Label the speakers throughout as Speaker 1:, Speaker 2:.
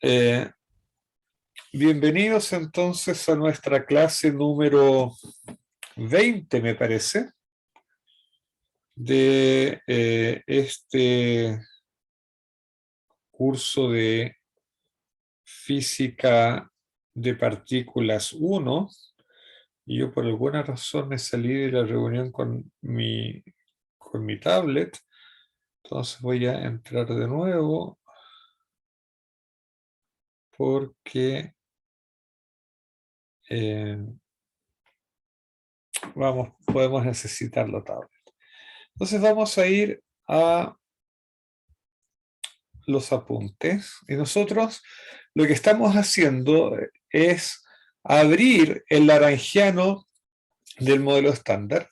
Speaker 1: Eh, Bienvenidos entonces a nuestra clase número 20, me parece, de este curso de Física de Partículas 1. Y yo por alguna razón me salí de la reunión con mi tablet. Entonces voy a entrar de nuevo porque podemos necesitar la tablet. Entonces vamos a ir a los apuntes y nosotros lo que estamos haciendo es abrir el Lagrangiano del modelo estándar.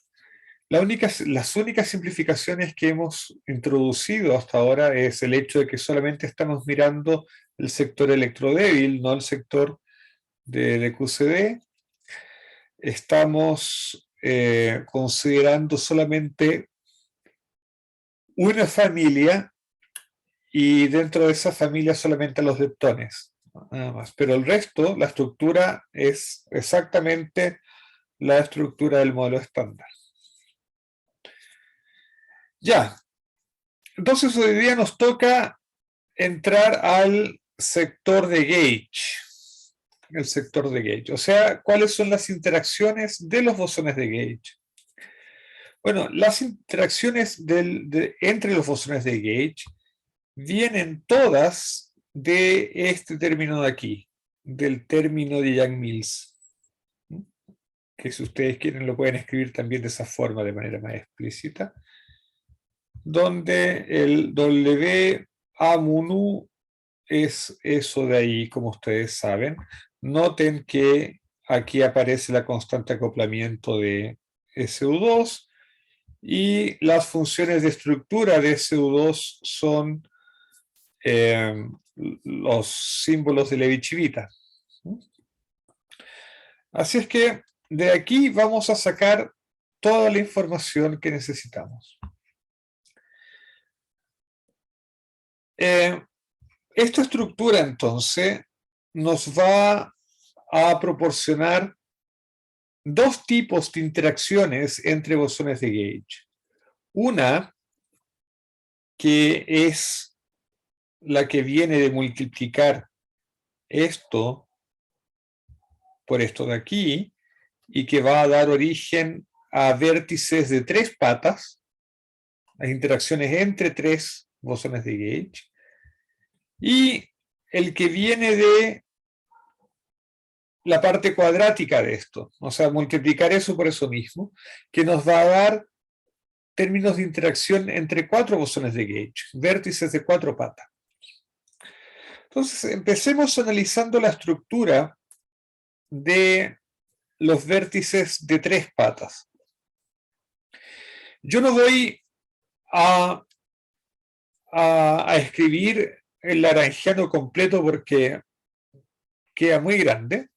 Speaker 1: Las únicas simplificaciones que hemos introducido hasta ahora es el hecho de que solamente estamos mirando el sector electrodébil, no el sector de QCD. Estamos considerando solamente una familia y dentro de esa familia solamente los leptones, nada más. Pero el resto, la estructura es exactamente la estructura del modelo estándar. Ya, entonces hoy día nos toca entrar al sector de gauge, el sector de gauge, o sea, cuáles son las interacciones de los bosones de gauge. Bueno, las interacciones entre los bosones de gauge vienen todas de este término de aquí, del término de Yang-Mills, que si ustedes quieren lo pueden escribir también de esa forma, de manera más explícita, donde el WA mu es eso de ahí, como ustedes saben. Noten que aquí aparece la constante de acoplamiento de SU2 y las funciones de estructura de SU2 son los símbolos de Levi-Civita. Así es que de aquí vamos a sacar toda la información que necesitamos. Esta estructura entonces nos va a proporcionar dos tipos de interacciones entre bosones de gauge. Una que es la que viene de multiplicar esto por esto de aquí y que va a dar origen a vértices de tres patas, las interacciones entre tres bosones de gauge, y el que viene de la parte cuadrática de esto, o sea, multiplicar eso por eso mismo, que nos va a dar términos de interacción entre cuatro bosones de gauge, vértices de cuatro patas. Entonces, empecemos analizando la estructura de los vértices de tres patas. Yo no voy a escribir el Lagrangiano completo porque queda muy grande.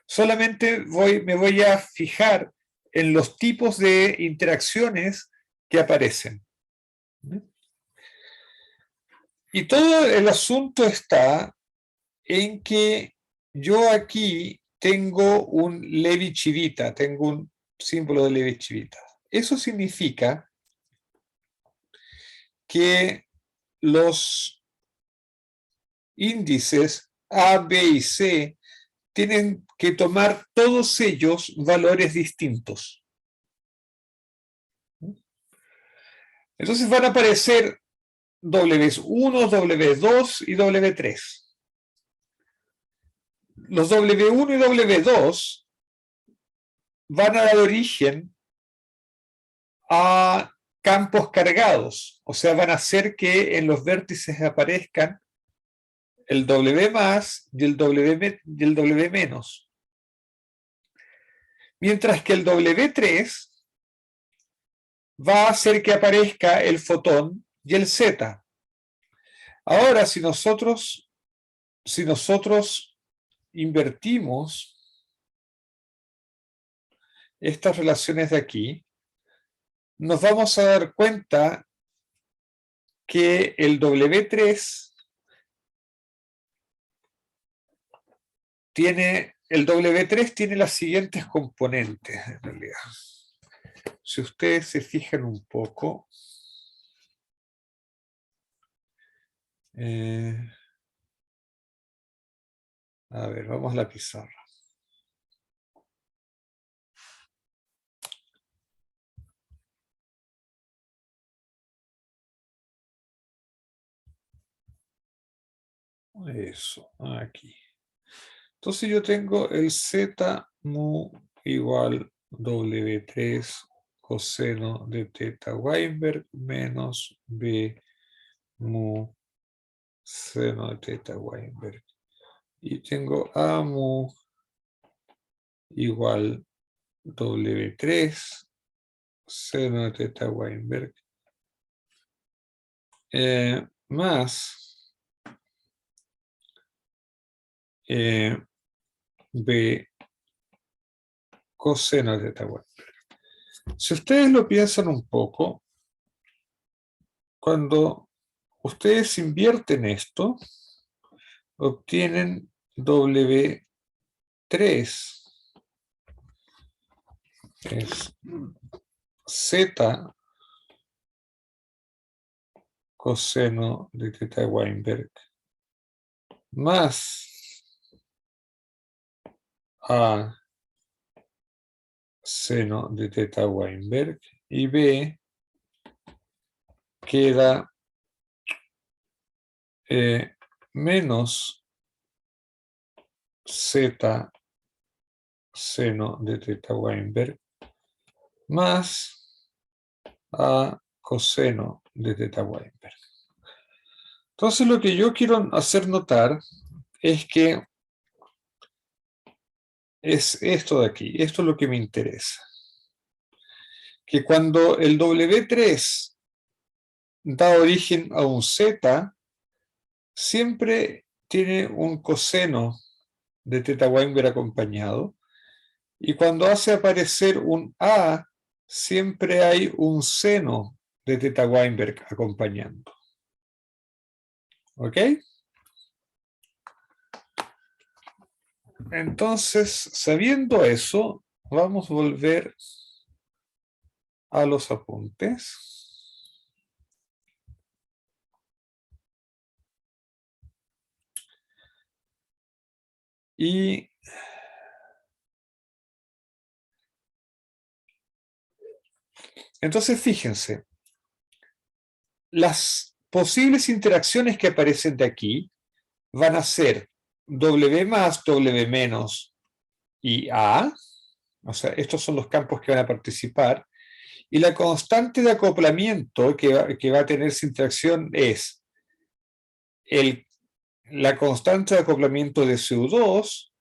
Speaker 1: Solamente me voy a fijar en los tipos de interacciones que aparecen. Y todo el asunto está en que yo aquí tengo un Levi-Civita, tengo un símbolo de Levi-Civita. Eso significa que los índices A, B y C tienen que tomar todos ellos valores distintos. Entonces van a aparecer W1, W2 y W3. Los W1 y W2 van a dar origen a campos cargados, o sea, van a hacer que en los vértices aparezcan el W más y el W menos. Mientras que el W3 va a hacer que aparezca el fotón y el Z. Ahora, si nosotros invertimos estas relaciones de aquí, nos vamos a dar cuenta que el W3 tiene, el W3 tiene las siguientes componentes, en realidad. Si ustedes se fijan un poco, a ver, vamos a la pizarra. Eso, aquí. Entonces yo tengo el Z mu igual W3 coseno de teta Weinberg menos B mu seno de teta Weinberg. Y tengo A mu igual W3 seno de teta Weinberg más B coseno de teta Weinberg. Si ustedes lo piensan un poco, cuando ustedes invierten esto, obtienen W3 es Z coseno de teta Weinberg más A seno de teta Weinberg y B queda menos Z seno de teta Weinberg más A coseno de teta Weinberg. Entonces lo que yo quiero hacer notar es que es esto de aquí, esto es lo que me interesa. Que cuando el W3 da origen a un Z, siempre tiene un coseno de teta Weinberg acompañado, y cuando hace aparecer un A, siempre hay un seno de teta Weinberg acompañando. ¿Ok? Entonces, sabiendo eso, vamos a volver a los apuntes. Y entonces fíjense, las posibles interacciones que aparecen de aquí van a ser W más, W menos y A. O sea, estos son los campos que van a participar. Y la constante de acoplamiento que va a tener esa interacción es la constante de acoplamiento de CO2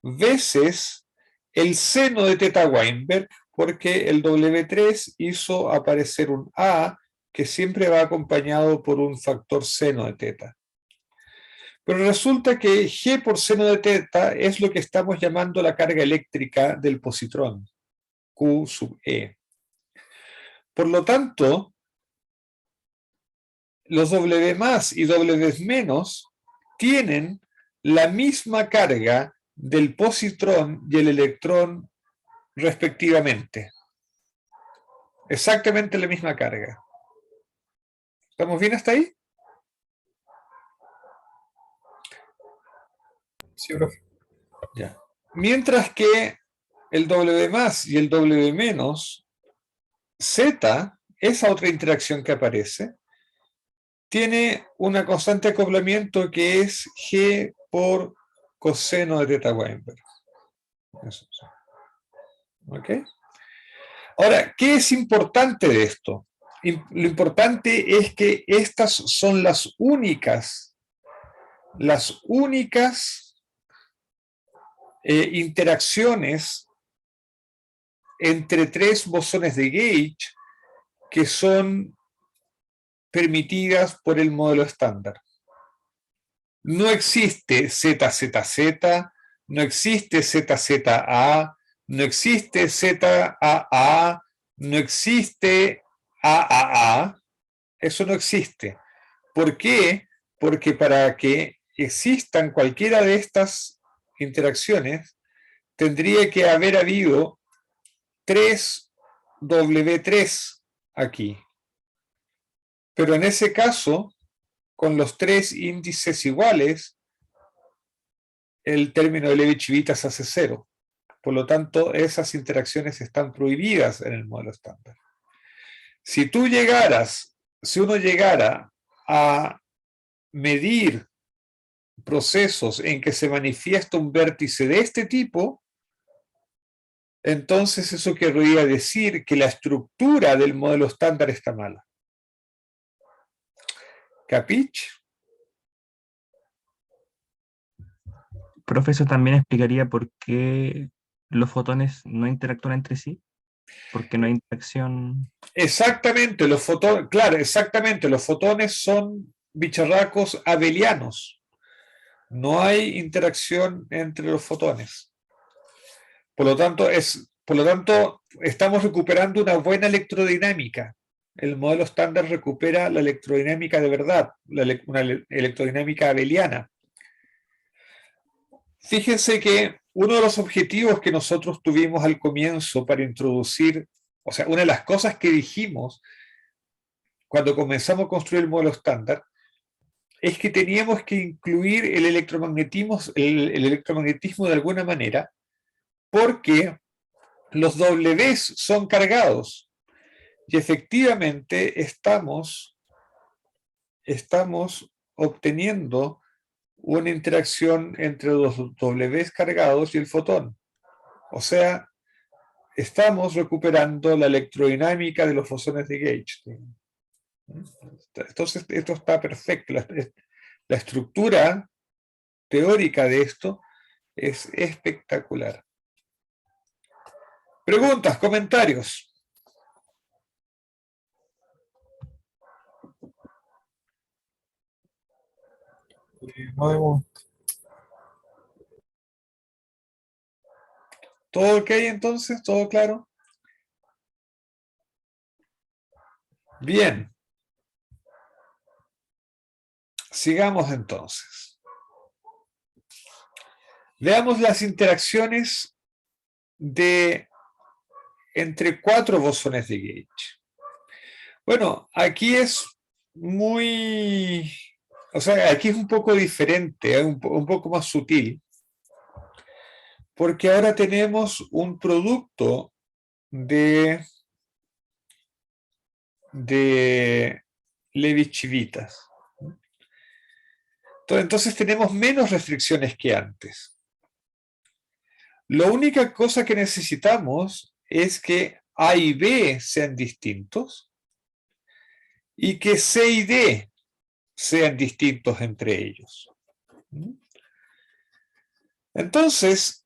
Speaker 1: veces el seno de teta Weinberg, porque el W3 hizo aparecer un A que siempre va acompañado por un factor seno de teta. Pero resulta que G por seno de teta es lo que estamos llamando la carga eléctrica del positrón, Q sub E. Por lo tanto, los W más y W menos tienen la misma carga del positrón y el electrón respectivamente. Exactamente la misma carga. ¿Estamos bien hasta ahí?
Speaker 2: Sí, profe.
Speaker 1: Ya. Mientras que el W más y el W menos, Z, esa otra interacción que aparece, tiene una constante de acoplamiento que es G por coseno de teta Weinberg. Eso, sí. ¿Ok? Ahora, ¿qué es importante de esto? Lo importante es que estas son las únicas interacciones entre tres bosones de Gauge que son permitidas por el modelo estándar. No existe ZZZ, no existe ZZA, no existe ZAA, no existe AAA. Eso no existe. ¿Por qué? Porque para que existan cualquiera de estas interacciones, tendría que haber habido 3 W3 aquí. Pero en ese caso, con los 3 índices iguales, el término de Levi-Civita se hace 0. Por lo tanto, esas interacciones están prohibidas en el modelo estándar. Si uno llegara a medir procesos en que se manifiesta un vértice de este tipo, entonces eso querría decir que la estructura del modelo estándar está mala. ¿Capich?
Speaker 2: Profe, eso también explicaría por qué los fotones no interactúan entre sí, porque no hay interacción.
Speaker 1: Exactamente, los fotones, claro, exactamente, los fotones son bicharracos abelianos. No hay interacción entre los fotones. Por lo tanto, estamos recuperando una buena electrodinámica. El modelo estándar recupera la electrodinámica de verdad, una electrodinámica abeliana. Fíjense que uno de los objetivos que nosotros tuvimos al comienzo para introducir, o sea, una de las cosas que dijimos cuando comenzamos a construir el modelo estándar, es que teníamos que incluir el electromagnetismo de alguna manera, porque los Ws son cargados. Y efectivamente estamos obteniendo una interacción entre los Ws cargados y el fotón. O sea, estamos recuperando la electrodinámica de los fotones de Gage. Entonces, esto está perfecto. La estructura teórica de esto es espectacular. Preguntas, comentarios.
Speaker 3: No,
Speaker 1: ¿Todo ok entonces? ¿Todo claro? Bien. Sigamos entonces. Veamos las interacciones entre 4 bosones de Gage. Bueno, aquí es aquí es un poco diferente, un poco más sutil, porque ahora tenemos un producto de Levi-Civitas. Entonces tenemos menos restricciones que antes. La única cosa que necesitamos es que A y B sean distintos y que C y D sean distintos entre ellos. Entonces,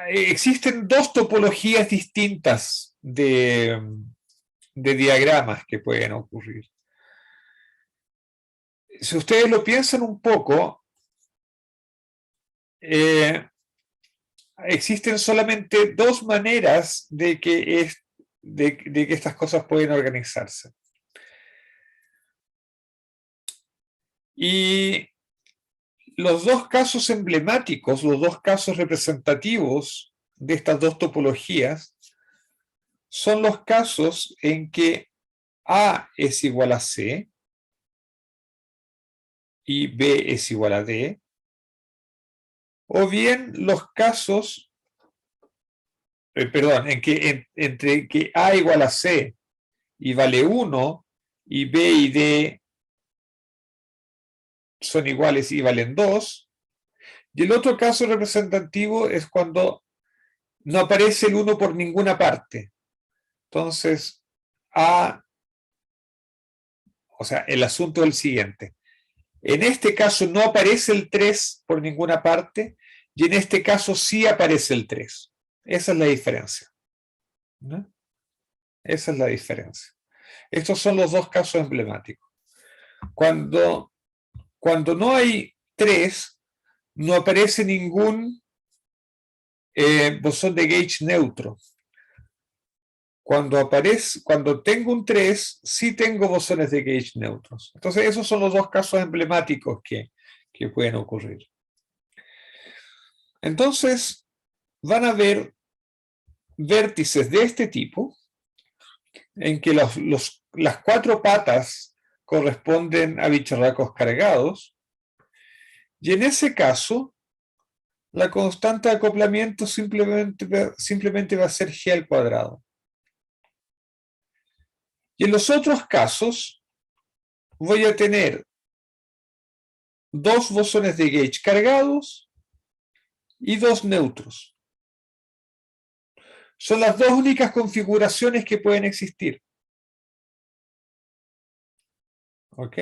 Speaker 1: existen 2 topologías distintas de diagramas que pueden ocurrir. Si ustedes lo piensan un poco, existen solamente 2 maneras de que estas cosas pueden organizarse. Y los 2 casos emblemáticos, los 2 casos representativos de estas 2 topologías son los casos en que A es igual a C y B es igual a D, o bien los casos, en que entre que A igual a C y vale 1 y B y D son iguales y valen 2, y el otro caso representativo es cuando no aparece el 1 por ninguna parte. Entonces, el asunto es el siguiente. En este caso no aparece el 3 por ninguna parte, y en este caso sí aparece el 3. Esa es la diferencia. ¿No? Esa es la diferencia. Estos son los 2 casos emblemáticos. Cuando no hay 3, no aparece ningún bosón de Gage neutro. Cuando tengo un 3, sí tengo bosones de Gauge neutros. Entonces, esos son los dos casos emblemáticos que pueden ocurrir. Entonces, van a haber vértices de este tipo, en que las 4 patas corresponden a bicharracos cargados, y en ese caso, la constante de acoplamiento simplemente va a ser G al cuadrado. Y en los otros casos, voy a tener 2 bosones de Gauge cargados y 2 neutros. Son las dos únicas configuraciones que pueden existir. ¿Ok?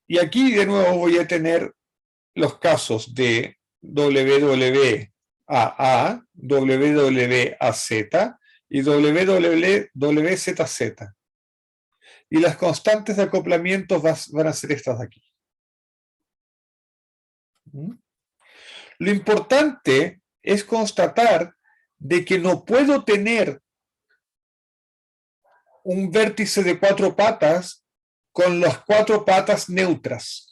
Speaker 1: Y aquí de nuevo voy a tener los casos de WWAA, WWAZ y WWZZ. Y las constantes de acoplamiento van a ser estas de aquí. Lo importante es constatar de que no puedo tener un vértice de 4 patas con las 4 patas neutras.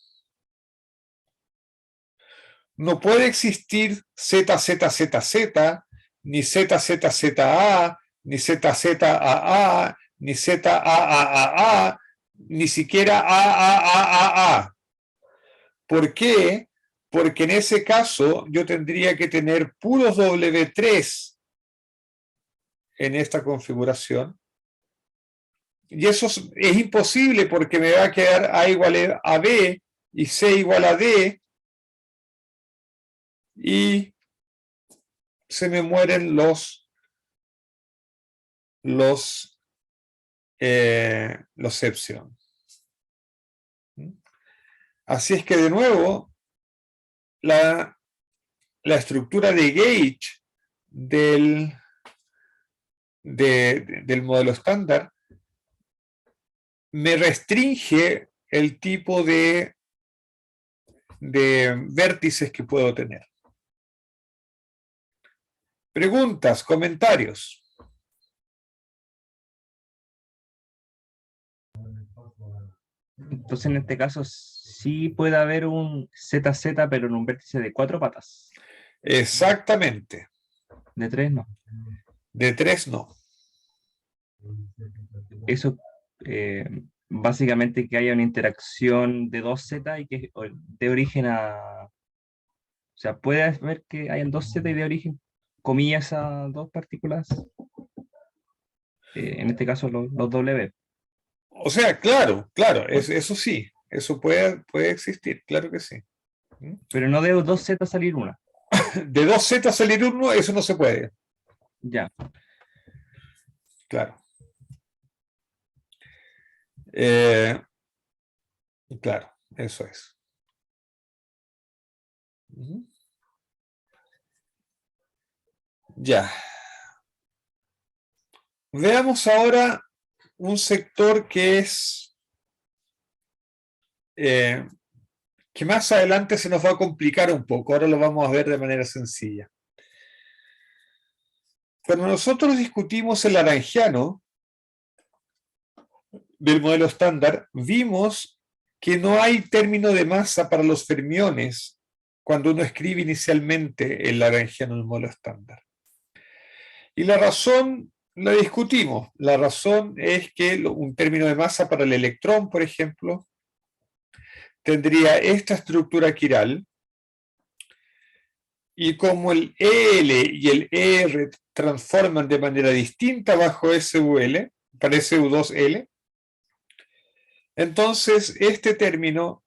Speaker 1: No puede existir ZZZZ, ni ZZZA, ni ZZAA, ni ZAAAA, ni siquiera AAAA. ¿Por qué? Porque en ese caso yo tendría que tener puros W3 en esta configuración. Y eso es imposible porque me va a quedar A igual a B y C igual a D y se me mueren los epsilon. Así es que de nuevo la estructura de Gauge del modelo estándar me restringe el tipo de vértices que puedo tener. Preguntas, comentarios.
Speaker 2: Entonces, en este caso, sí puede haber un ZZ, pero en un vértice de 4 patas.
Speaker 1: Exactamente.
Speaker 2: De 3 no.
Speaker 1: De 3 no.
Speaker 2: Eso, básicamente que haya una interacción de 2Z y que de origen a... O sea, puede haber que hayan 2Z y de origen, comillas, a 2 partículas. En este caso, los W.
Speaker 1: O sea, claro, eso sí, eso puede existir, claro que sí.
Speaker 2: Pero no de 2Z salir una.
Speaker 1: De 2Z salir uno, eso no se puede.
Speaker 2: Ya.
Speaker 1: Claro. Claro, eso es. Ya. Veamos ahora un sector que es que más adelante se nos va a complicar un poco. Ahora lo vamos a ver de manera sencilla. Cuando nosotros discutimos el lagrangiano del modelo estándar, vimos que no hay término de masa para los fermiones cuando uno escribe inicialmente el lagrangiano del modelo estándar. Y la razón la discutimos. La razón es que un término de masa para el electrón, por ejemplo, tendría esta estructura quiral, y como el EL y el ER transforman de manera distinta bajo SUL, para SU2L, entonces este término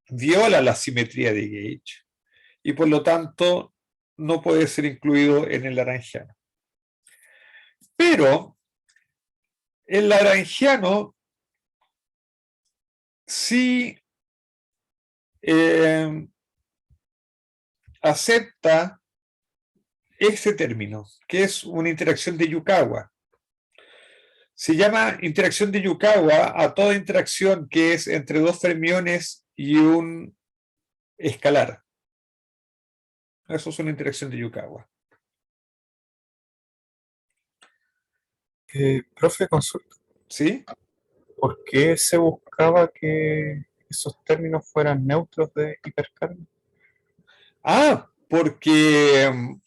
Speaker 1: viola la simetría de Gauge y por lo tanto no puede ser incluido en el lagrangiano. Pero el lagrangiano sí acepta este término, que es una interacción de Yukawa. Se llama interacción de Yukawa a toda interacción que es entre dos fermiones y un escalar. Eso es una interacción de Yukawa.
Speaker 3: Profe, consulta.
Speaker 1: ¿Sí?
Speaker 3: ¿Por qué se buscaba que esos términos fueran neutros de hipercarga?
Speaker 1: Porque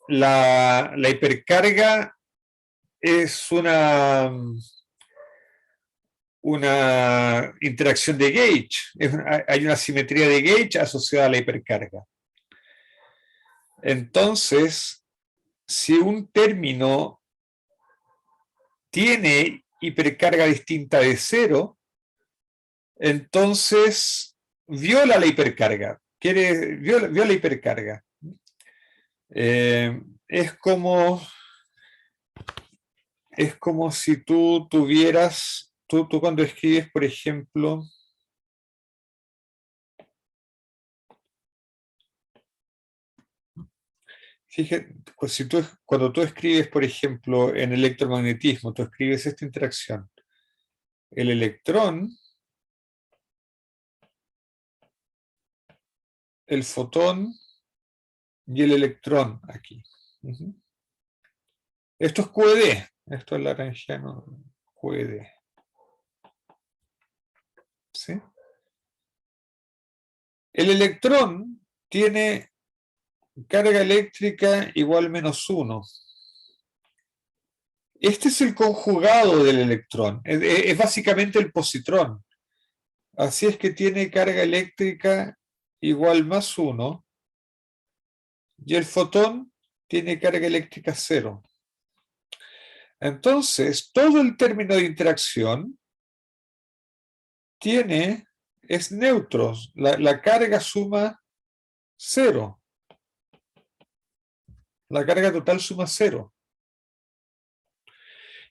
Speaker 1: la hipercarga es una interacción de gauge. Hay una simetría de gauge asociada a la hipercarga. Entonces, si un término tiene hipercarga distinta de cero, entonces viola la hipercarga. Viola hipercarga. Es como si tú tuvieras, tú cuando escribes, por ejemplo, fíjate, pues cuando tú escribes, por ejemplo, en electromagnetismo, tú escribes esta interacción. El electrón, el fotón y el electrón aquí. Esto es QED, esto es lagrangiano QED. ¿Sí? El electrón tiene carga eléctrica igual menos 1. Este es el conjugado del electrón, es básicamente el positrón. Así es que tiene carga eléctrica igual más 1 y el fotón tiene carga eléctrica 0. Entonces, todo el término de interacción es neutro, la carga suma 0. La carga total suma 0.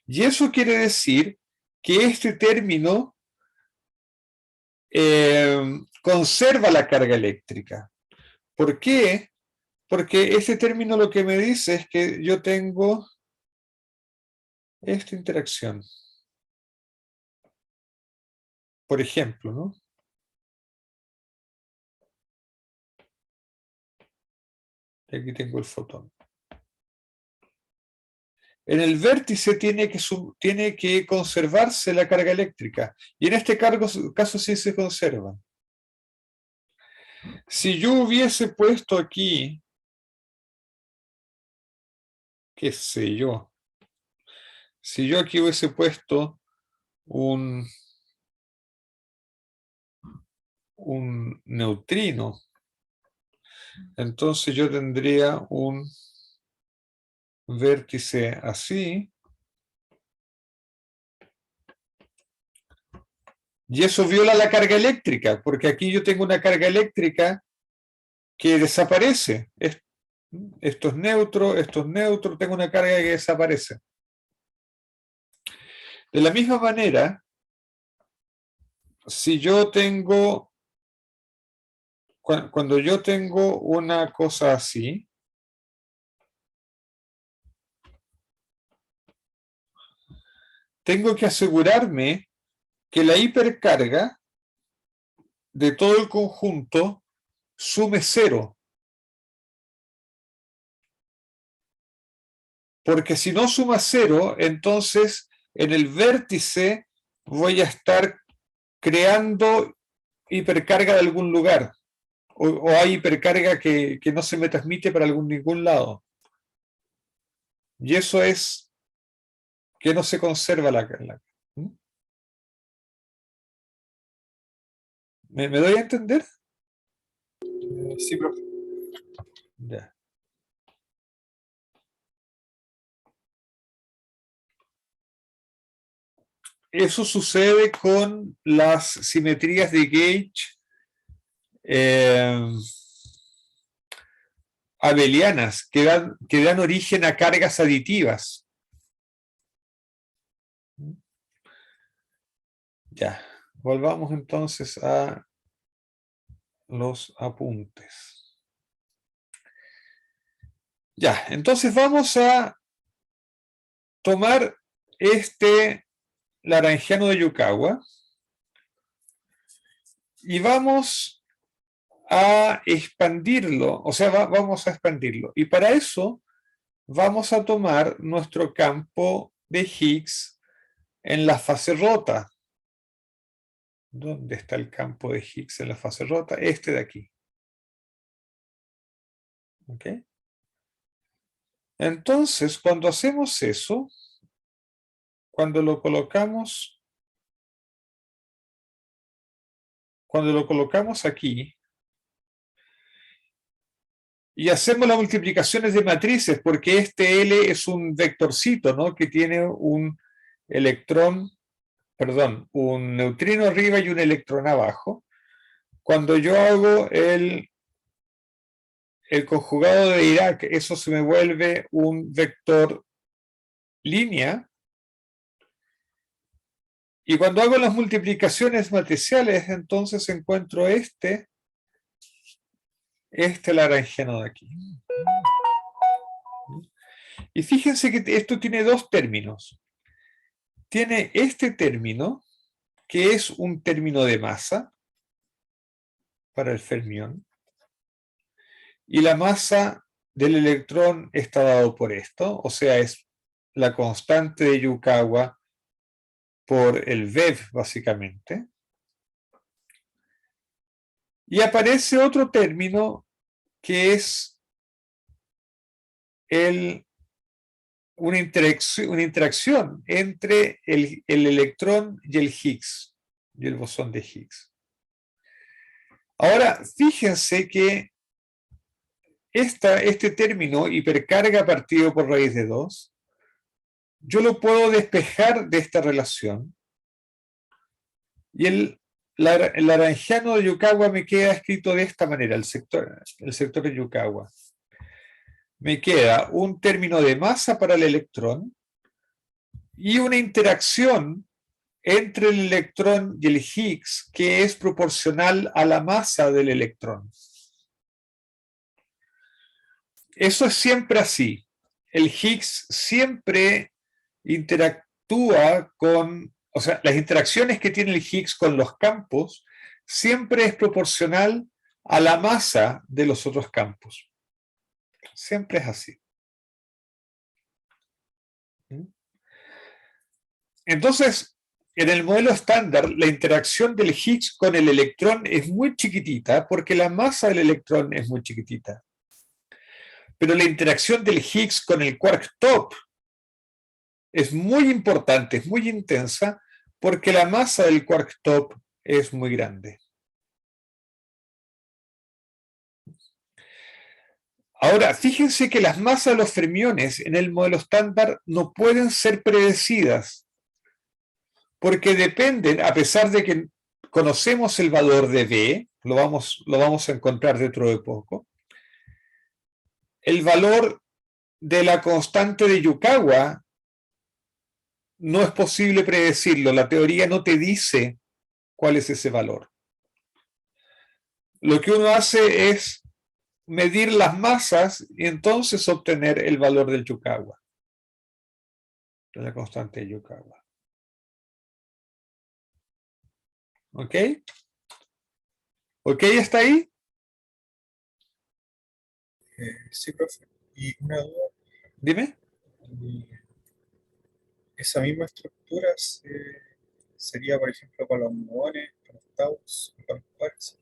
Speaker 1: Y eso quiere decir que este término conserva la carga eléctrica. ¿Por qué? Porque este término lo que me dice es que yo tengo esta interacción. Por ejemplo, ¿no? Aquí tengo el fotón. En el vértice tiene que conservarse la carga eléctrica. Y en este caso sí se conserva. Si yo hubiese puesto aquí, qué sé yo, si yo aquí hubiese puesto un neutrino, entonces yo tendría un vértice así, y eso viola la carga eléctrica, porque aquí yo tengo una carga eléctrica que desaparece. Esto es neutro, tengo una carga que desaparece. De la misma manera, si yo tengo, cuando yo tengo una cosa así, tengo que asegurarme que la hipercarga de todo el conjunto sume 0. Porque si no suma 0, entonces en el vértice voy a estar creando hipercarga de algún lugar. O hay hipercarga que no se me transmite para ningún lado. Y eso es que no se conserva la carga. ¿Me doy a entender?
Speaker 3: Sí, profe.
Speaker 1: Ya. Eso sucede con las simetrías de gauge abelianas, que dan origen a cargas aditivas. Ya, volvamos entonces a los apuntes. Ya, entonces vamos a tomar este Lagrangiano de Yukawa y vamos a expandirlo, o sea, vamos a expandirlo. Y para eso vamos a tomar nuestro campo de Higgs en la fase rota. ¿Dónde está el campo de Higgs en la fase rota? Este de aquí. ¿Ok? Entonces, cuando hacemos eso, cuando lo colocamos aquí, y hacemos las multiplicaciones de matrices, porque este L es un vectorcito, ¿no? Que tiene un electrón, perdón, un neutrino arriba y un electrón abajo. Cuando yo hago el conjugado de Dirac, eso se me vuelve un vector línea. Y cuando hago las multiplicaciones matriciales, entonces encuentro este laranjano de aquí. Y fíjense que esto tiene dos términos. Tiene este término, que es un término de masa para el fermión, y la masa del electrón está dado por esto, o sea, es la constante de Yukawa por el VEV, básicamente. Y aparece otro término que es una interacción entre el electrón y el Higgs, y el bosón de Higgs. Ahora, fíjense que este término, hipercarga partido por raíz de 2, yo lo puedo despejar de esta relación, y el laranjano de Yukawa me queda escrito de esta manera, el sector de Yukawa. Me queda un término de masa para el electrón y una interacción entre el electrón y el Higgs que es proporcional a la masa del electrón. Eso es siempre así. El Higgs siempre interactúa con, o sea, las interacciones que tiene el Higgs con los campos siempre es proporcional a la masa de los otros campos. Siempre es así. Entonces, en el modelo estándar, la interacción del Higgs con el electrón es muy chiquitita porque la masa del electrón es muy chiquitita. Pero la interacción del Higgs con el quark top es muy importante, es muy intensa, porque la masa del quark top es muy grande. Ahora, fíjense que las masas de los fermiones en el modelo estándar no pueden ser predecidas, porque dependen, a pesar de que conocemos el valor de V, lo vamos a encontrar dentro de poco, el valor de la constante de Yukawa no es posible predecirlo, la teoría no te dice cuál es ese valor. Lo que uno hace es medir las masas y entonces obtener el valor del Yukawa, de la constante de Yukawa. ¿Ok? ¿Ok? ¿Está ahí?
Speaker 3: Sí, profe. Y una duda,
Speaker 1: Dime.
Speaker 3: esa misma estructura sería, por ejemplo, para los muones, para los taus, para los quarks.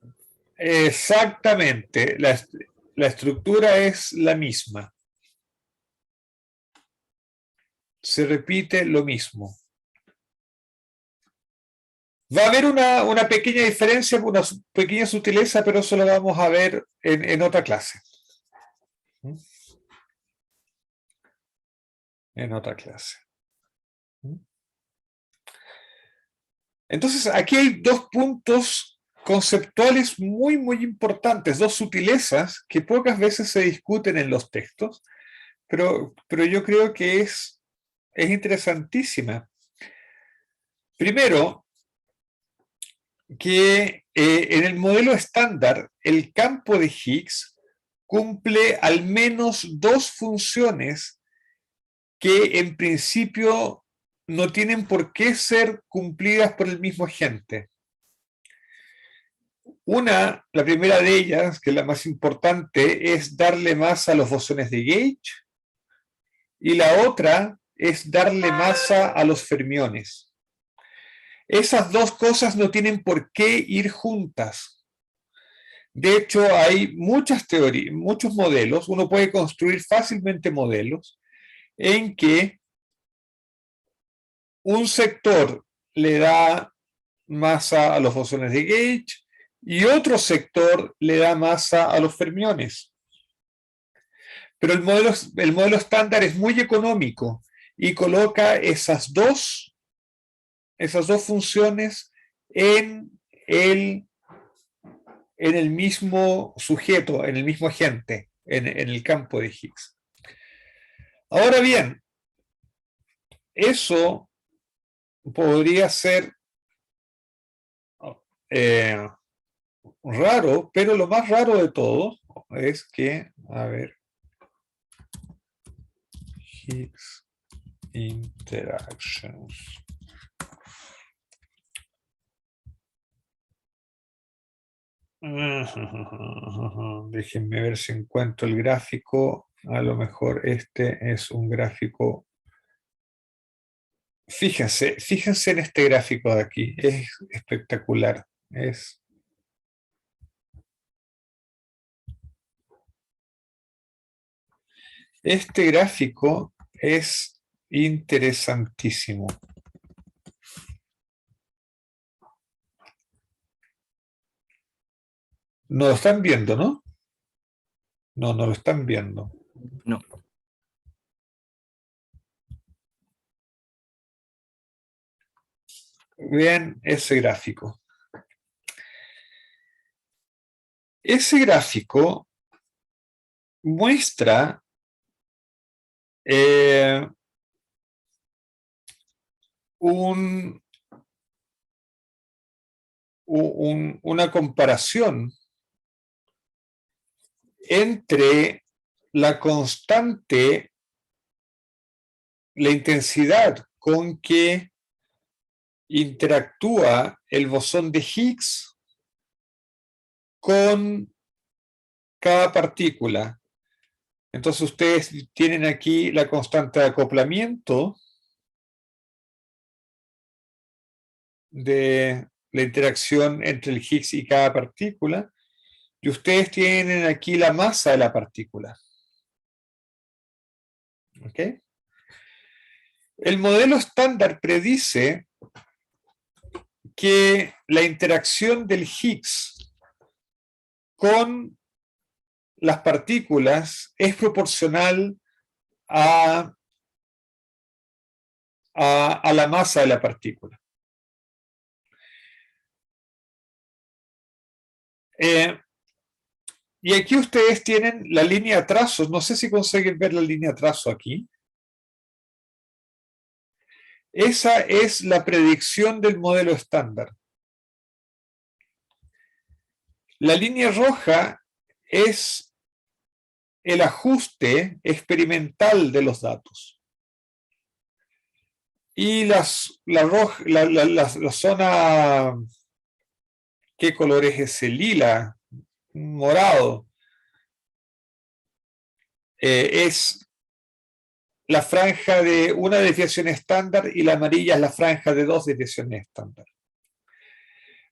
Speaker 1: Exactamente. La estructura es la misma. Se repite lo mismo. Va a haber una pequeña diferencia, una pequeña sutileza, pero eso lo vamos a ver en otra clase. En otra clase. Entonces, aquí hay dos puntos conceptuales muy, muy importantes, dos sutilezas que pocas veces se discuten en los textos, pero yo creo que es interesantísima. Primero, que en el modelo estándar, el campo de Higgs cumple al menos dos funciones que en principio no tienen por qué ser cumplidas por el mismo agente. La primera de ellas, que es la más importante, es darle masa a los bosones de Gauge, y la otra es darle masa a los fermiones. Esas dos cosas no tienen por qué ir juntas. De hecho, hay muchas teorías, muchos modelos, uno puede construir fácilmente modelos en que un sector le da masa a los bosones de Gauge y otro sector le da masa a los fermiones. Pero el modelo estándar es muy económico y coloca esas dos funciones en el mismo sujeto, en el mismo agente, en el campo de Higgs. Ahora bien, eso podría ser raro, pero lo más raro de todo es que, a ver, Higgs interactions. Déjenme ver si encuentro el gráfico. A lo mejor este es un gráfico. Fíjense en este gráfico de aquí. Es espectacular. Este gráfico es interesantísimo. No lo están viendo, ¿no? No, no lo están viendo.
Speaker 2: No.
Speaker 1: Vean ese gráfico. Ese gráfico muestra una comparación entre la constante, la intensidad con que interactúa el bosón de Higgs con cada partícula. Entonces ustedes tienen aquí la constante de acoplamiento de la interacción entre el Higgs y cada partícula, y ustedes tienen aquí la masa de la partícula. ¿Ok? El modelo estándar predice que la interacción del Higgs con las partículas es proporcional a la masa de la partícula. Y aquí ustedes tienen la línea de trazos. No sé si consiguen ver la línea de trazo aquí. Esa es la predicción del modelo estándar. La línea roja es el ajuste experimental de los datos. Y la zona, ¿qué color es ese? Lila, morado. Es la franja de una desviación estándar y la amarilla es la franja de dos desviaciones estándar.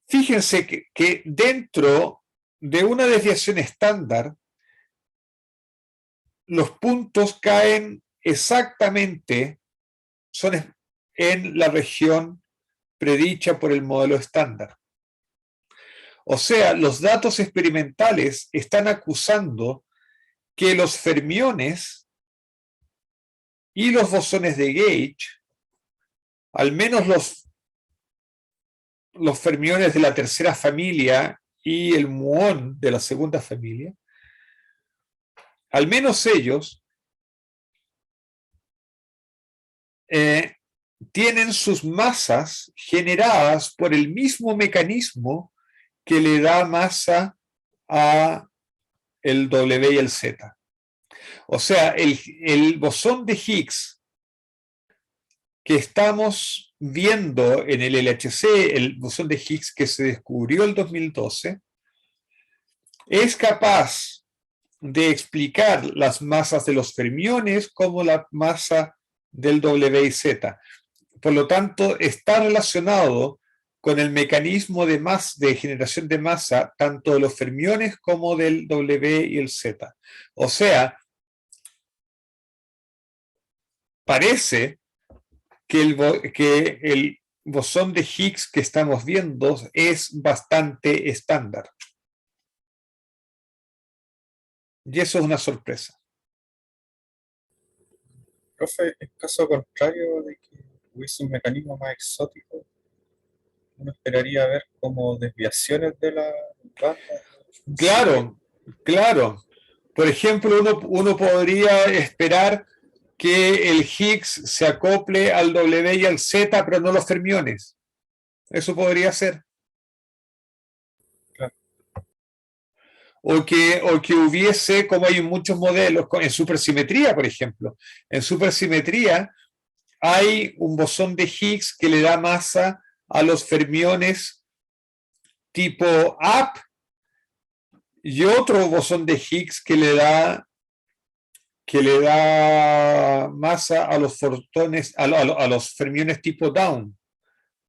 Speaker 1: Fíjense que dentro de una desviación estándar, los puntos caen exactamente, son en la región predicha por el modelo estándar. O sea, los datos experimentales están acusando que los fermiones y los bosones de Gauge, al menos los fermiones de la tercera familia y el muón de la segunda familia, al menos ellos tienen sus masas generadas por el mismo mecanismo que le da masa a el W y el Z. O sea, el bosón de Higgs que estamos viendo en el LHC, el bosón de Higgs que se descubrió en el 2012, es capaz de explicar las masas de los fermiones como la masa del W y Z. Por lo tanto, está relacionado con el mecanismo de generación de masa tanto de los fermiones como del W y el Z. O sea, parece que el bosón de Higgs que estamos viendo es bastante estándar. Y eso es una sorpresa.
Speaker 3: Profe, en caso contrario de que hubiese un mecanismo más exótico, uno esperaría ver como desviaciones de la banda.
Speaker 1: Claro, claro. Por ejemplo, uno podría esperar que el Higgs se acople al W y al Z, pero no los fermiones. Eso podría ser.
Speaker 3: Claro.
Speaker 1: O que hubiese, como hay en muchos modelos, en supersimetría, por ejemplo. En supersimetría hay un bosón de Higgs que le da masa a los fermiones tipo up y otro bosón de Higgs que le da masa a los fotones, a los fermiones tipo down,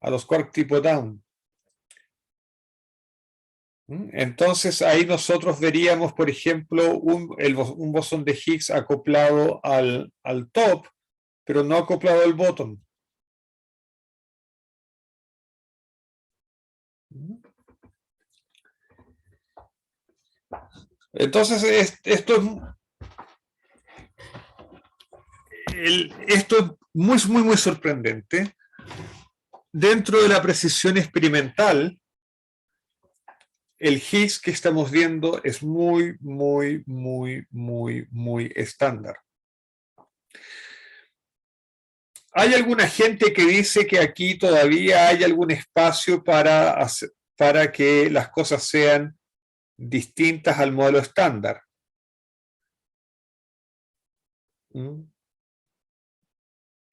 Speaker 1: a los quark tipo down. Entonces ahí nosotros veríamos, por ejemplo, un bosón de Higgs acoplado al top, pero no acoplado al bottom. Entonces esto es muy, muy, muy sorprendente. Dentro de la precisión experimental, el Higgs que estamos viendo es muy, muy, muy, muy, muy estándar. Hay alguna gente que dice que aquí todavía hay algún espacio para que las cosas sean distintas al modelo estándar.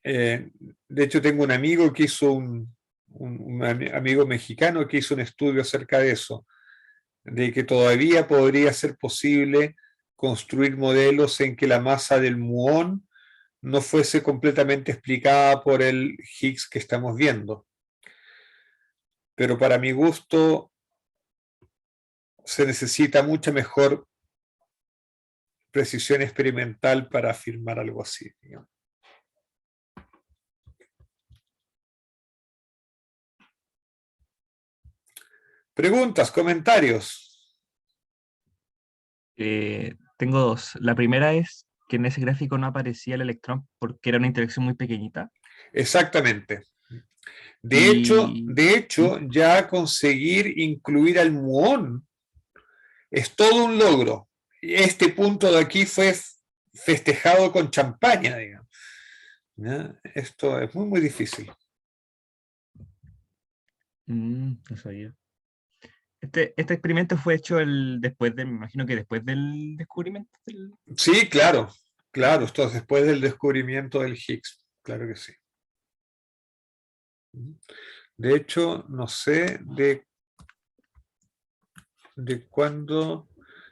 Speaker 1: De hecho, tengo un amigo que hizo un amigo mexicano que hizo un estudio acerca de eso, de que todavía podría ser posible construir modelos en que la masa del muón no fuese completamente explicada por el Higgs que estamos viendo. Pero para mi gusto se necesita mucha mejor precisión experimental para afirmar algo así, digamos. Preguntas, comentarios.
Speaker 2: Tengo dos. La primera es que en ese gráfico no aparecía el electrón porque era una interacción muy pequeñita.
Speaker 1: Exactamente.
Speaker 2: Y
Speaker 1: De hecho, ya conseguir incluir al muón es todo un logro. Este punto de aquí fue festejado con champaña, digamos. ¿Ya? Esto es muy, muy difícil.
Speaker 2: no sabía. Este experimento fue hecho después me imagino que después del descubrimiento del...
Speaker 1: Sí, claro, claro, esto es después del descubrimiento del Higgs, claro que sí. De hecho, no sé de cuándo.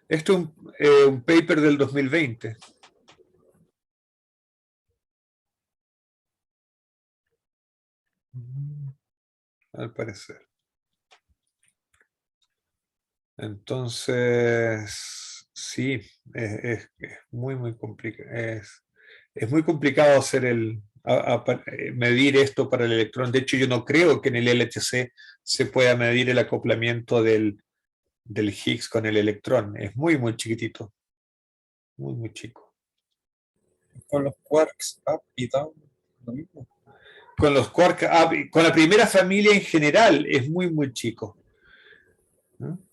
Speaker 1: Esto es un paper del 2020. Al parecer. Entonces, sí, es muy, muy complicado. Es muy complicado hacer medir esto para el electrón. De hecho, yo no creo que en el LHC se pueda medir el acoplamiento del Higgs con el electrón. Es muy, muy chiquitito. Muy, muy chico.
Speaker 3: Con los quarks up y down, lo mismo.
Speaker 1: Con los quark up, con la primera familia en general, es muy, muy chico. ¿No?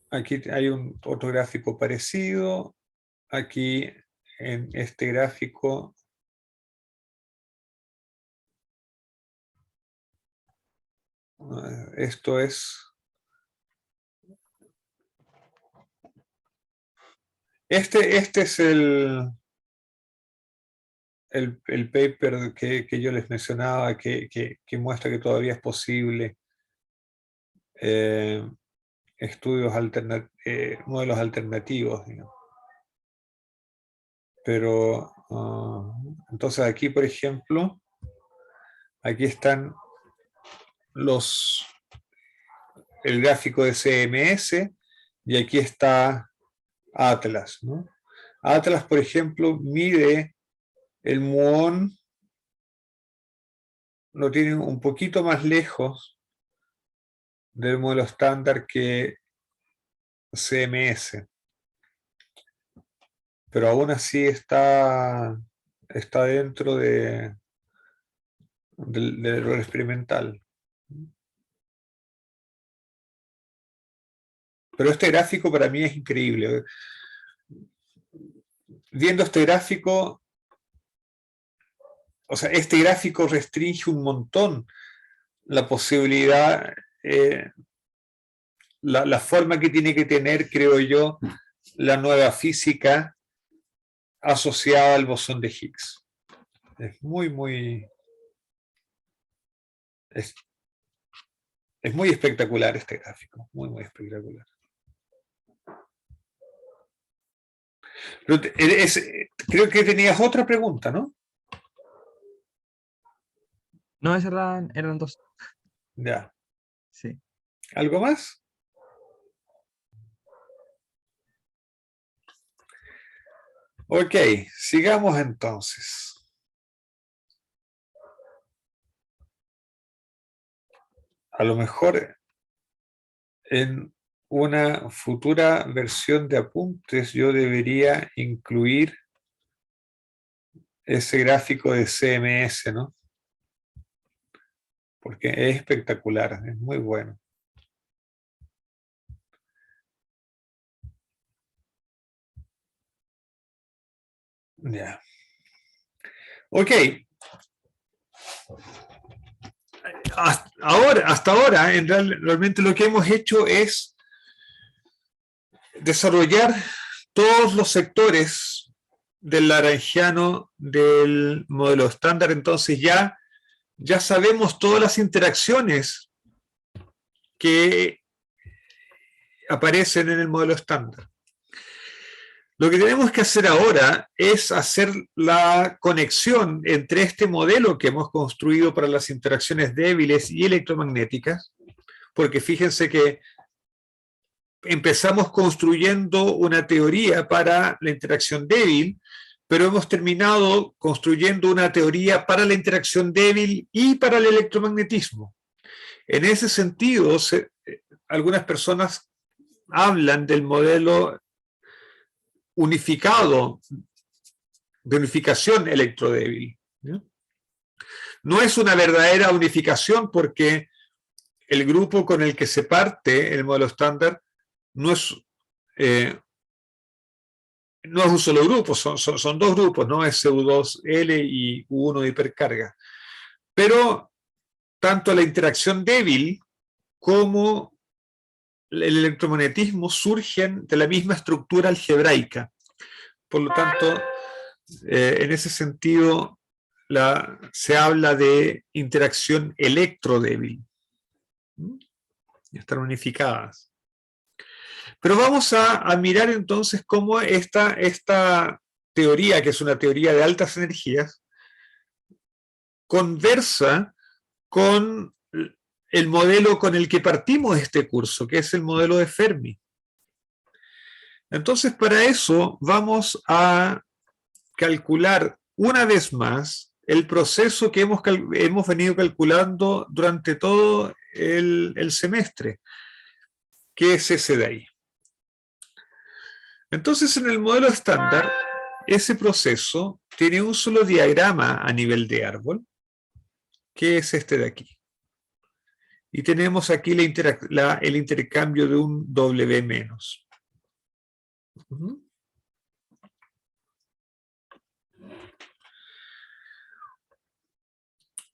Speaker 1: Aquí hay otro gráfico parecido. Aquí en este gráfico esto es este es el paper que yo les mencionaba que muestra que todavía es posible estudios modelos alternativos, digamos. Pero, entonces aquí, por ejemplo, aquí están el gráfico de CMS y aquí está Atlas, ¿no? Atlas, por ejemplo, mide el muón, lo tiene un poquito más lejos del modelo estándar que CMS, pero aún así está dentro del error experimental. Pero este gráfico para mí es increíble. Viendo este gráfico, o sea, este gráfico restringe un montón la posibilidad, la forma que tiene que tener, creo yo, la nueva física asociada al bosón de Higgs. Es es muy espectacular este gráfico, muy espectacular. Pero creo que tenías otra pregunta, ¿no?
Speaker 2: No, esas eran dos.
Speaker 1: Ya.
Speaker 2: Sí.
Speaker 1: ¿Algo más? Ok, sigamos entonces. A lo mejor en una futura versión de apuntes yo debería incluir ese gráfico de CMS, ¿no? Porque es espectacular, es muy bueno. Ya. Ok. Hasta ahora, realmente lo que hemos hecho es desarrollar todos los sectores del lagrangiano del modelo estándar. Entonces ya sabemos todas las interacciones que aparecen en el modelo estándar. Lo que tenemos que hacer ahora es hacer la conexión entre este modelo que hemos construido para las interacciones débiles y electromagnéticas, porque fíjense que empezamos construyendo una teoría para la interacción débil, pero hemos terminado construyendo una teoría para la interacción débil y para el electromagnetismo. En ese sentido, algunas personas hablan del modelo unificado, de unificación electrodébil. No es una verdadera unificación porque el grupo con el que se parte el modelo estándar no es un solo grupo, son dos grupos, ¿no? SU2L y U1 de hipercarga. Pero tanto la interacción débil como el electromagnetismo surgen de la misma estructura algebraica. Por lo tanto, en ese sentido, se habla de interacción electrodébil. Están unificadas. Pero vamos a mirar entonces cómo esta teoría, que es una teoría de altas energías, conversa con el modelo con el que partimos este curso, que es el modelo de Fermi. Entonces, para eso vamos a calcular una vez más el proceso que hemos venido calculando durante todo el semestre, que es ese de ahí. Entonces, en el modelo estándar, ese proceso tiene un solo diagrama a nivel de árbol, que es este de aquí. Y tenemos aquí el intercambio de un W menos.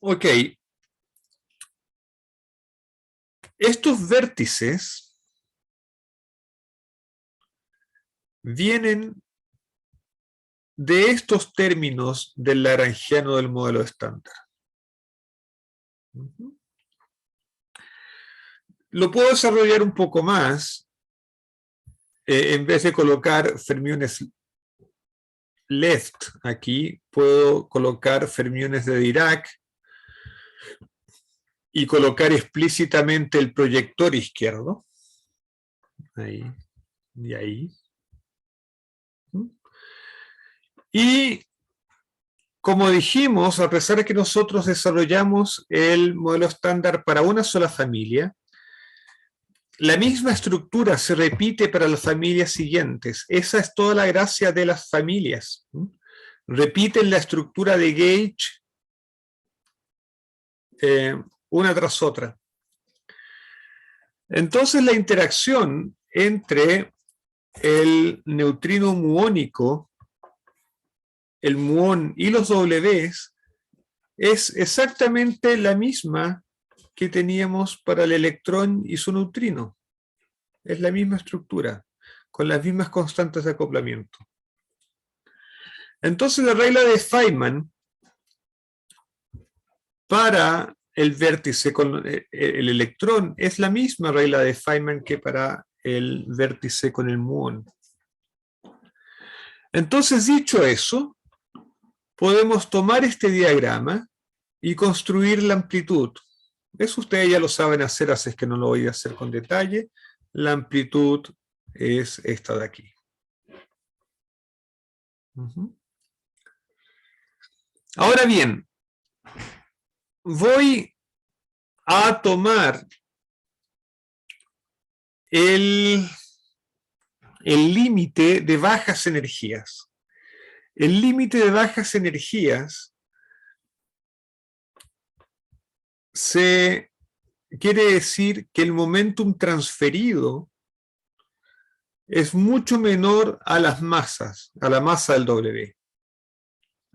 Speaker 1: Ok. Estos vértices vienen de estos términos del lagrangiano del modelo estándar. Lo puedo desarrollar un poco más en vez de colocar fermiones left aquí, puedo colocar fermiones de Dirac y colocar explícitamente el proyector izquierdo. Ahí y ahí. Y como dijimos, a pesar de que nosotros desarrollamos el modelo estándar para una sola familia, la misma estructura se repite para las familias siguientes. Esa es toda la gracia de las familias. Repiten la estructura de Gauge una tras otra. Entonces la interacción entre el neutrino muónico, el muón y los Ws es exactamente la misma que teníamos para el electrón y su neutrino. Es la misma estructura, con las mismas constantes de acoplamiento. Entonces la regla de Feynman para el vértice con el electrón es la misma regla de Feynman que para el vértice con el muón. Entonces, dicho eso, podemos tomar este diagrama y construir la amplitud. Eso ustedes ya lo saben hacer, así es que no lo voy a hacer con detalle. La amplitud es esta de aquí. Ahora bien, voy a tomar el límite de bajas energías. El límite de bajas energías quiere decir que el momentum transferido es mucho menor a las masas, a la masa del W.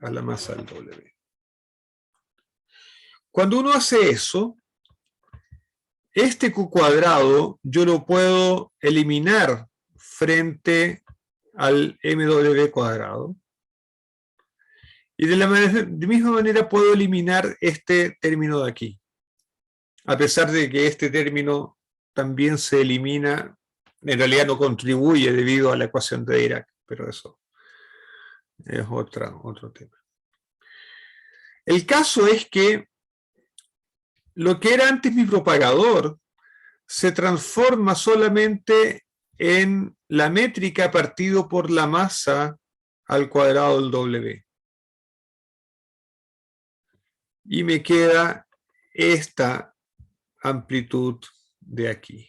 Speaker 1: A la masa del W. Cuando uno hace eso, este Q cuadrado yo lo puedo eliminar frente al MW cuadrado. Y de la misma manera puedo eliminar este término de aquí. A pesar de que este término también se elimina, en realidad no contribuye debido a la ecuación de Dirac, pero eso es otro tema. El caso es que lo que era antes mi propagador se transforma solamente en la métrica partido por la masa al cuadrado del W. Y me queda esta amplitud de aquí.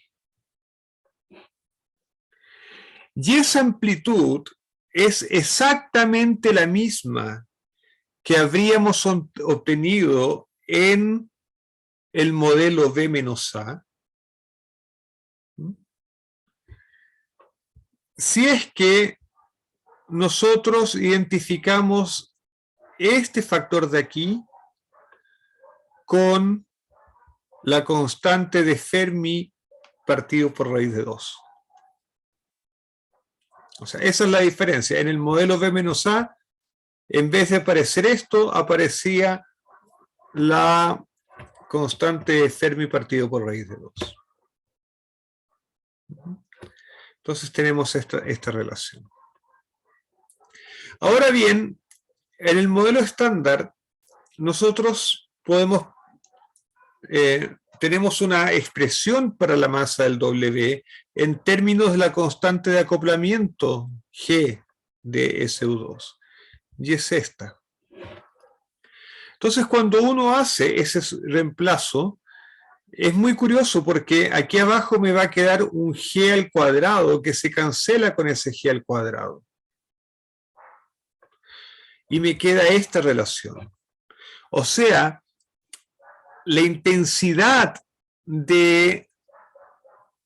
Speaker 1: Y esa amplitud es exactamente la misma que habríamos obtenido en el modelo V-A, si es que nosotros identificamos este factor de aquí con la constante de Fermi partido por raíz de 2. O sea, esa es la diferencia. En el modelo V-A, en vez de aparecer esto, aparecía la constante de Fermi partido por raíz de 2. Entonces tenemos esta relación. Ahora bien, en el modelo estándar, nosotros tenemos una expresión para la masa del W en términos de la constante de acoplamiento G de SU2. Y es esta. Entonces, cuando uno hace ese reemplazo, es muy curioso porque aquí abajo me va a quedar un G al cuadrado que se cancela con ese G al cuadrado. Y me queda esta relación. O sea, la intensidad de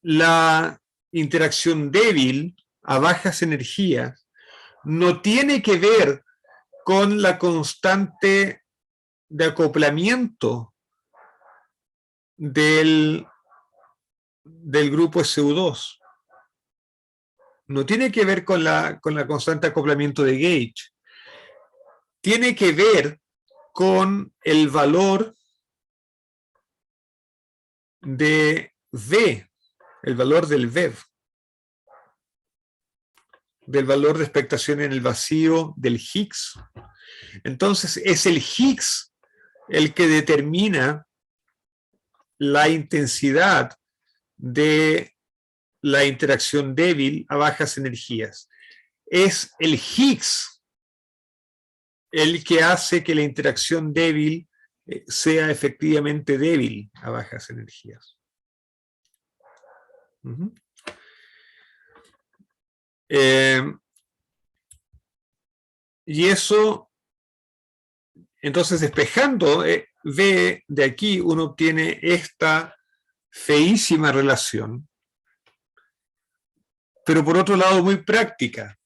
Speaker 1: la interacción débil a bajas energías no tiene que ver con la constante de acoplamiento del grupo SU2. No tiene que ver con la constante de acoplamiento de Gauge. Tiene que ver con el valor de V, el valor del VEV. del valor de expectación en el vacío del Higgs. Entonces es el Higgs el que determina la intensidad de la interacción débil a bajas energías. Es el Higgs el que hace que la interacción débil sea efectivamente débil a bajas energías. Y eso, entonces despejando V de aquí, uno obtiene esta feísima relación, pero por otro lado muy práctica,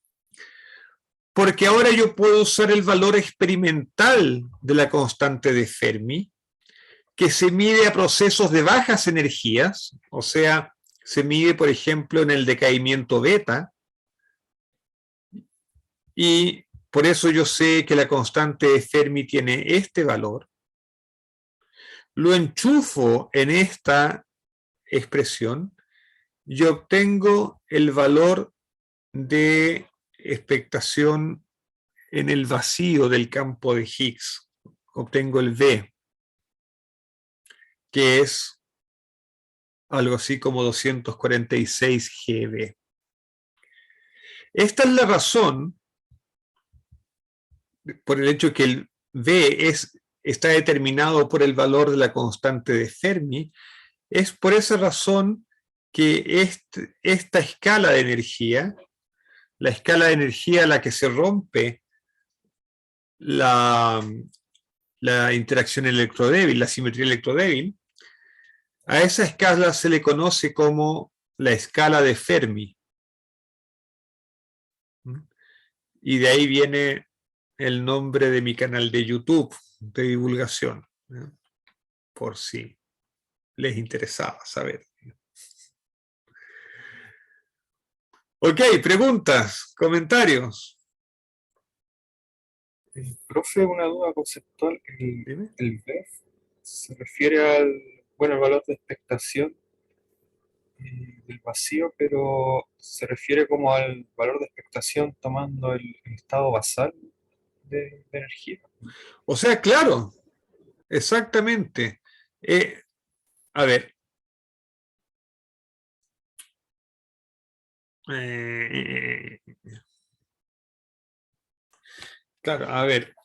Speaker 1: porque ahora yo puedo usar el valor experimental de la constante de Fermi, que se mide a procesos de bajas energías, o sea, se mide, por ejemplo, en el decaimiento beta, y por eso yo sé que la constante de Fermi tiene este valor. Lo enchufo en esta expresión y obtengo el valor de expectación en el vacío del campo de Higgs. Obtengo el V, que es algo así como 246 GeV. Esta es la razón, por el hecho que el V está determinado por el valor de la constante de Fermi, es por esa razón que esta escala de energía, la escala de energía a la que se rompe la interacción electrodébil, la simetría electrodébil, a esa escala se le conoce como la escala de Fermi. Y de ahí viene el nombre de mi canal de YouTube de divulgación, por si les interesaba saber. Ok, preguntas, comentarios.
Speaker 3: Profe, una duda conceptual.
Speaker 1: Dime.
Speaker 3: El VEF se refiere al, bueno, el valor de expectación del vacío, pero se refiere como al valor de expectación tomando el estado basal de energía.
Speaker 1: O sea, claro, exactamente. A ver. Claro, a ver.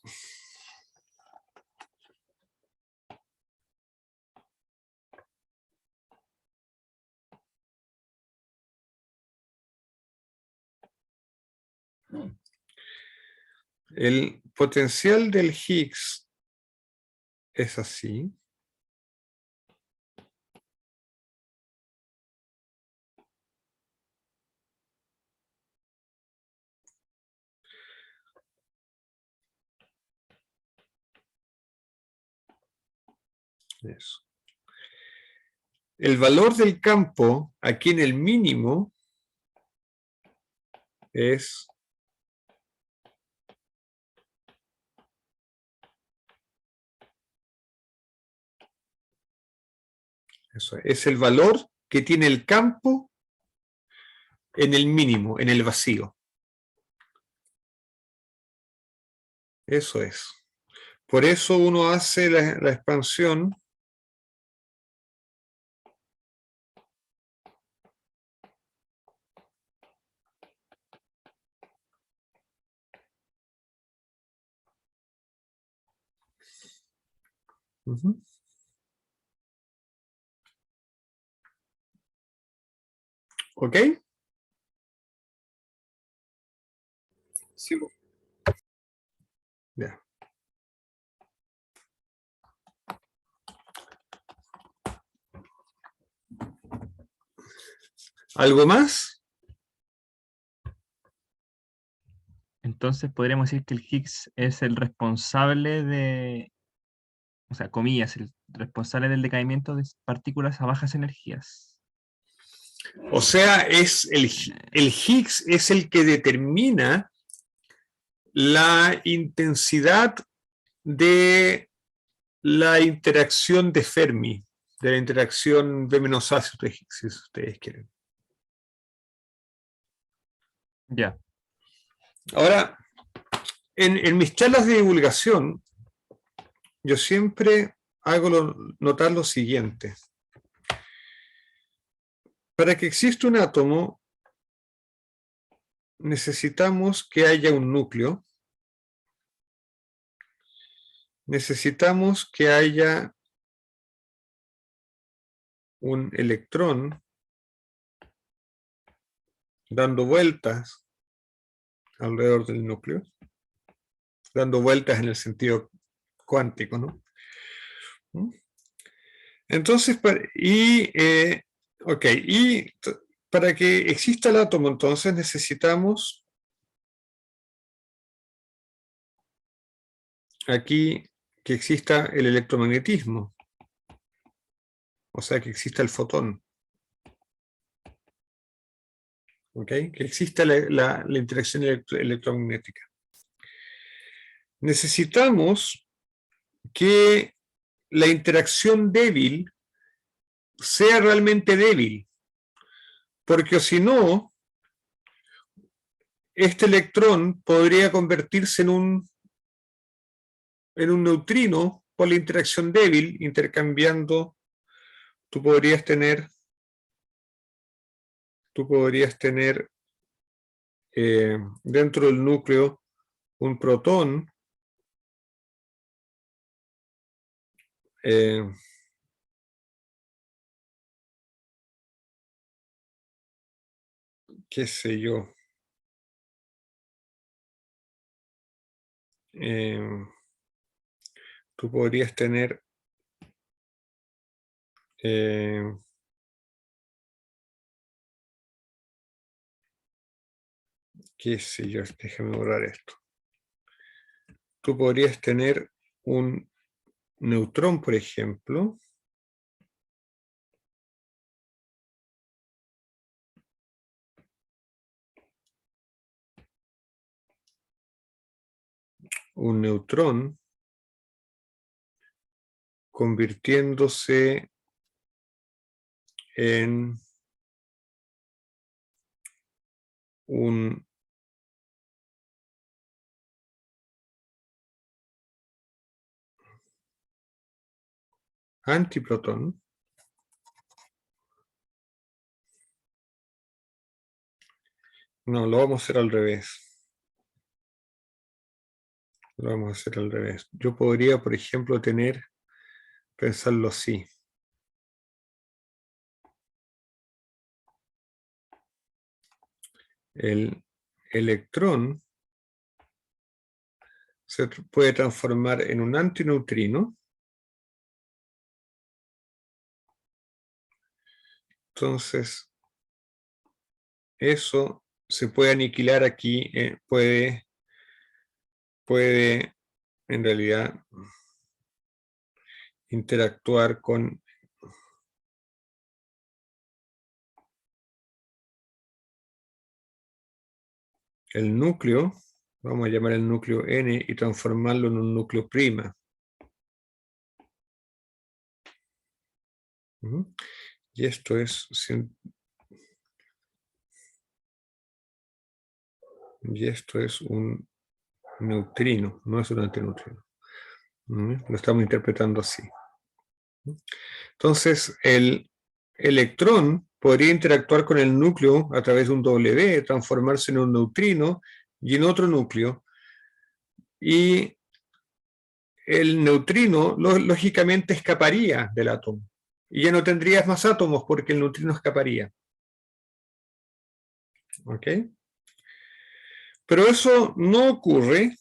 Speaker 1: El potencial del Higgs es así. Eso. El valor del campo aquí en el mínimo es eso, es el valor que tiene el campo en el mínimo, en el vacío. Eso es. Por eso uno hace la expansión ¿Ok?
Speaker 3: Sí, pues.
Speaker 1: Ya. ¿Algo más?
Speaker 2: Entonces podríamos decir que el Higgs es el responsable de, o sea, comillas, el responsable del decaimiento de partículas a bajas energías.
Speaker 1: O sea, es el Higgs es el que determina la intensidad de la interacción de Fermi, de la interacción V-ácido de Higgs, si ustedes quieren.
Speaker 2: Ya.
Speaker 1: Ahora, en mis charlas de divulgación, yo siempre hago notar lo siguiente. Para que exista un átomo, necesitamos que haya un núcleo, necesitamos que haya un electrón dando vueltas alrededor del núcleo, dando vueltas en el sentido cuántico, ¿no? Entonces, para que exista el átomo, entonces necesitamos aquí que exista el electromagnetismo, o sea, que exista el fotón. ¿Okay? Que exista la interacción electromagnética. Necesitamos que la interacción débil sea realmente débil, porque si no, este electrón podría convertirse en un neutrino por la interacción débil, intercambiando, tú podrías tener dentro del núcleo un protón qué sé yo, tú podrías tener qué sé yo, déjame borrar esto. Tú podrías tener un neutrón, por ejemplo, convirtiéndose en un antiprotón, no, lo vamos a hacer al revés. Lo vamos a hacer al revés. Yo podría, por ejemplo, pensarlo así. El electrón se puede transformar en un antineutrino. Entonces, eso se puede aniquilar aquí, puede en realidad interactuar con el núcleo, vamos a llamar el núcleo N y transformarlo en un núcleo prima. Y esto es un neutrino, no es un antineutrino. Lo estamos interpretando así. Entonces, el electrón podría interactuar con el núcleo a través de un W, transformarse en un neutrino y en otro núcleo. Y el neutrino, lógicamente, escaparía del átomo. Y ya no tendrías más átomos porque el neutrino escaparía. ¿Ok? Pero eso no ocurre.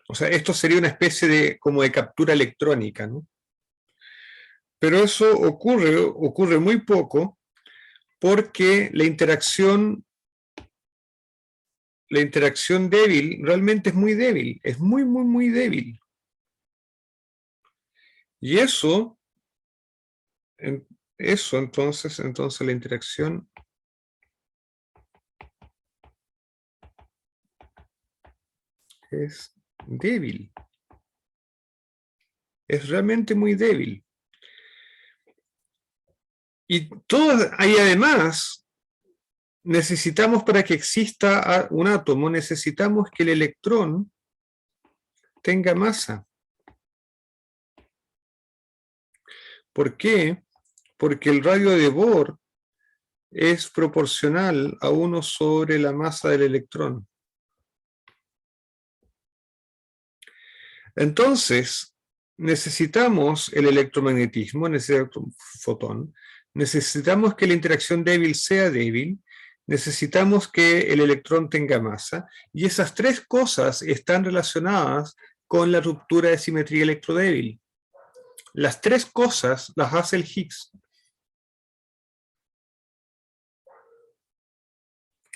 Speaker 1: O sea, esto sería una especie de como de captura electrónica, ¿no? Pero eso ocurre muy poco porque la interacción débil realmente es muy débil, es muy, muy, muy débil. Y eso entonces la interacción es débil. Es realmente muy débil. Y además, necesitamos para que exista un átomo, necesitamos que el electrón tenga masa. ¿Por qué? Porque el radio de Bohr es proporcional a 1 sobre la masa del electrón. Entonces, necesitamos el electromagnetismo, necesitamos un fotón, necesitamos que la interacción débil sea débil, necesitamos que el electrón tenga masa, y esas tres cosas están relacionadas con la ruptura de simetría electrodébil. Las tres cosas las hace el Higgs.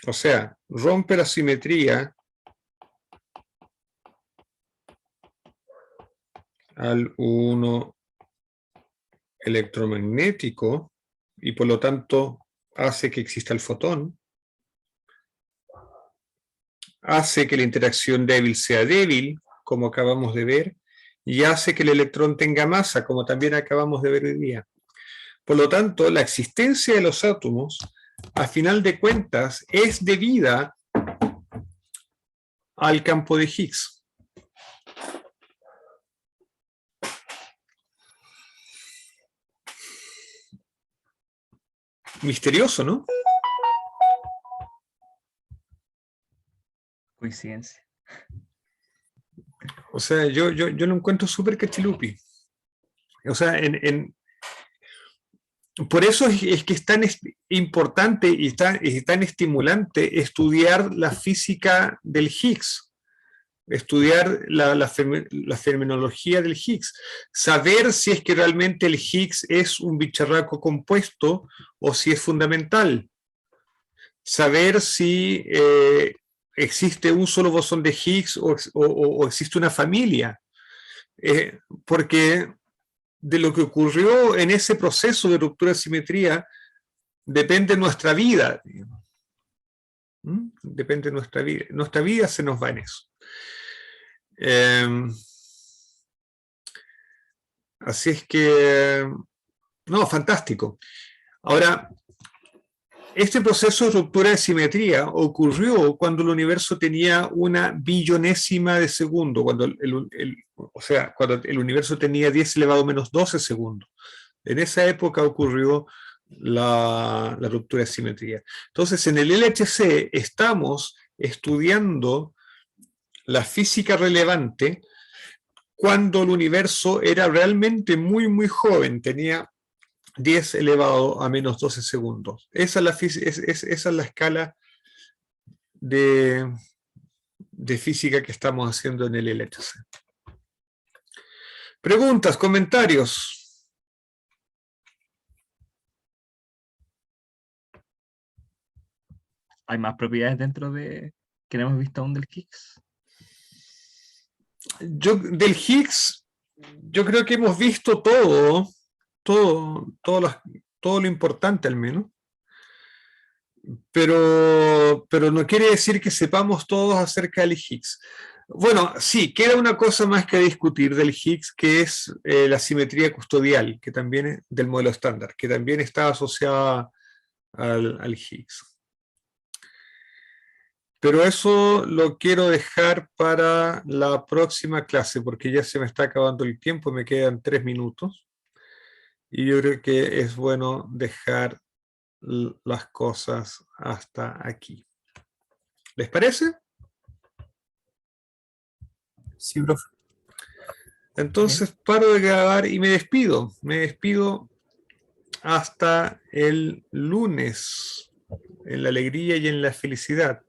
Speaker 1: O sea, rompe la simetría al 1 electromagnético y por lo tanto hace que exista el fotón, hace que la interacción débil sea débil, como acabamos de ver, y hace que el electrón tenga masa, como también acabamos de ver hoy día. Por lo tanto, la existencia de los átomos, a final de cuentas, es debida al campo de Higgs. Misterioso, ¿no?
Speaker 2: Coincidencia.
Speaker 1: O sea, yo lo encuentro súper cachilupi. O sea, por eso es que es tan importante y tan estimulante estudiar la física del Higgs, estudiar la fenomenología del Higgs, saber si es que realmente el Higgs es un bicharraco compuesto o si es fundamental, saber si existe un solo bosón de Higgs o existe una familia, porque de lo que ocurrió en ese proceso de ruptura de simetría depende nuestra vida. Depende de nuestra vida. Nuestra vida se nos va en eso. Así es que, no, fantástico. Ahora, este proceso de ruptura de simetría ocurrió cuando el universo tenía 1/billonésima de segundo, cuando cuando el universo tenía 10⁻⁻12 segundos. En esa época ocurrió la ruptura de simetría. Entonces, en el LHC estamos estudiando la física relevante cuando el universo era realmente muy, muy joven, tenía 10⁻⁻12 segundos. Esa es la escala de física que estamos haciendo en el LHC. Preguntas, comentarios.
Speaker 2: ¿Hay más propiedades dentro que no hemos visto aún del Higgs?
Speaker 1: Del Higgs, yo creo que hemos visto todo lo importante al menos, pero no quiere decir que sepamos todos acerca del Higgs. Bueno, sí, queda una cosa más que discutir del Higgs, que es la simetría custodial, que también es del modelo estándar, que también está asociada al Higgs. Pero eso lo quiero dejar para la próxima clase, porque ya se me está acabando el tiempo, me quedan 3 minutos. Y yo creo que es bueno dejar las cosas hasta aquí. ¿Les parece?
Speaker 3: Sí, profe.
Speaker 1: Entonces paro de grabar y me despido. Me despido hasta el lunes, en la alegría y en la felicidad.